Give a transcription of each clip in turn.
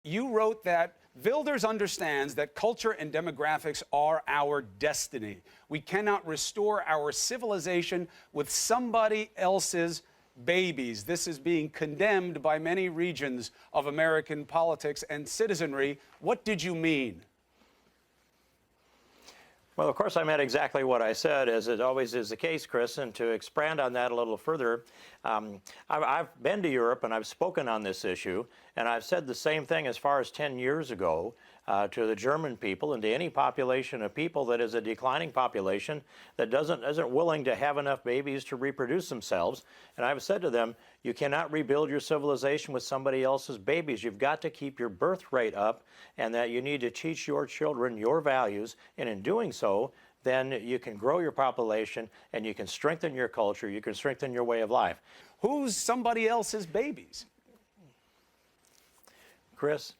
you wrote that Wilders understands that culture and demographics are our destiny. We cannot restore our civilization with somebody else's babies. This is being condemned by many regions of American politics and citizenry. What did you mean? Well, of course, I meant exactly what I said, as it always is the case, Chris. And to expand on that a little further, I've been to Europe and I've spoken on this issue, and I've said the same thing as far as 10 years ago to the German people and to any population of people that is a declining population that isn't willing to have enough babies to reproduce themselves. And I've said to them, you cannot rebuild your civilization with somebody else's babies. You've got to keep your birth rate up, and that you need to teach your children your values. And in doing so, then you can grow your population and you can strengthen your culture, you can strengthen your way of life. Who's somebody else's babies? Chris,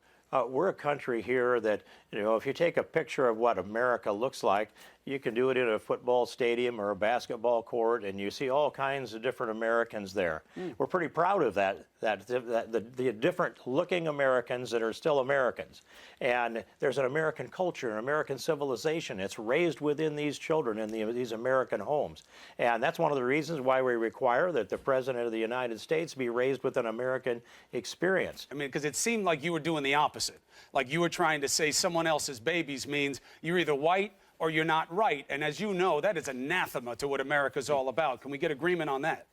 we're a country here that, if you take a picture of what America looks like, you can do it in a football stadium or a basketball court, and you see all kinds of different Americans there. We're pretty proud of the different looking Americans that are still Americans. And there's an American culture, an American civilization. It's raised within these children in these American homes. And that's one of the reasons why we require that the President of the United States be raised with an American experience. I mean, because it seemed like you were doing the opposite. Like you were trying to say someone else's babies means you're either white or you're not right. And as you know, that is anathema to what America's all about. Can we get agreement on that?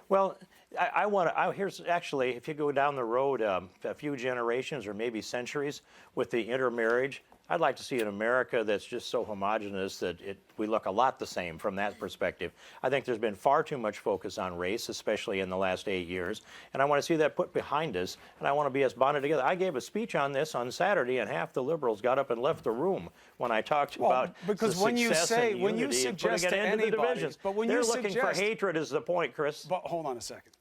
Well, here's actually, if you go down the road a few generations or maybe centuries with the intermarriage, I'd like to see an America that's just so homogenous that we look a lot the same from that perspective. I think there's been far too much focus on race, especially in the last 8 years, and I want to see that put behind us, and I want to be us bonded together. I gave a speech on this on Saturday, and half the liberals got up and left the room when I talked about because the when you success say, and when you unity and suggest putting to it into the anybody, divisions. but when they're you looking for suggest, hatred is the point, Chris. But hold on a second,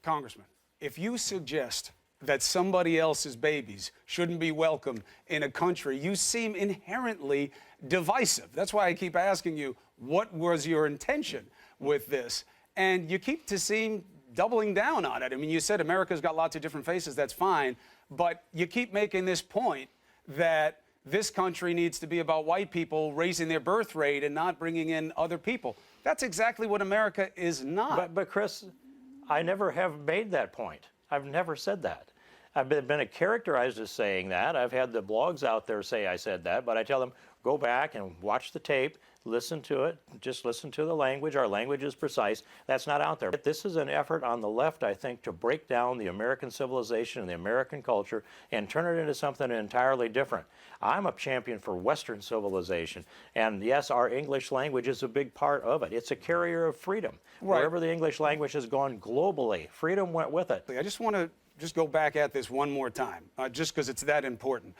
Congressman. If you suggest that somebody else's babies shouldn't be welcome in a country, you seem inherently divisive. That's why I keep asking you, what was your intention with this? And you keep to seem doubling down on it. I mean, you said America's got lots of different faces, that's fine, but you keep making this point that this country needs to be about white people raising their birth rate and not bringing in other people. That's exactly what America is not. But Chris, I never have made that point. I've never said that. I've been characterized as saying that. I've had the blogs out there say I said that, but I tell them, go back and watch the tape, listen to it, just listen to the language. Our language is precise. That's not out there. This is an effort on the left, I think, to break down the American civilization and the American culture and turn it into something entirely different. I'm a champion for Western civilization. And yes, our English language is a big part of it. It's a carrier of freedom. Right. Wherever the English language has gone globally, freedom went with it. I just want to go back at this one more time, just because it's that important.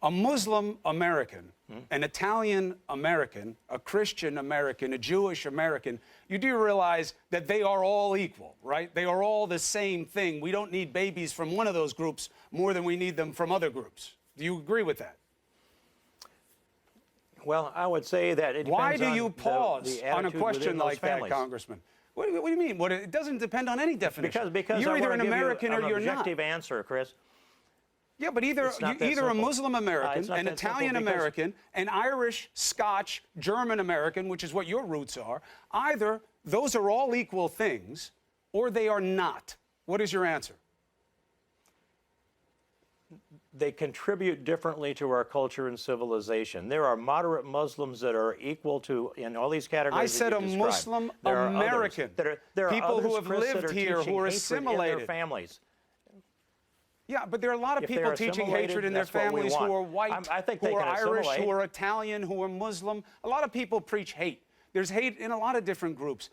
A Muslim American, an Italian American, a Christian American, a Jewish American, you do realize that they are all equal, right? They are all the same thing. We don't need babies from one of those groups more than we need them from other groups. Do you agree with that? Well, I would say that it depends Why do you pause on a question like that, families. Congressman? What do you mean? It doesn't depend on any definition. Because you're I either an American or you're an not. objective answer, Chris. Yeah, but either a Muslim American, an Italian American, an Irish, Scotch, German American, which is what your roots are, either those are all equal things or they are not. What is your answer? They contribute differently to our culture and civilization. There are moderate Muslims that are equal to, in all these categories. I said a Muslim American. There are people others, who have Chris, lived here who are assimilated. In their families. Yeah, but there are a lot of people teaching hatred in their families who are white, who are Irish, who are Italian, who are Muslim. A lot of people preach hate. There's hate in a lot of different groups.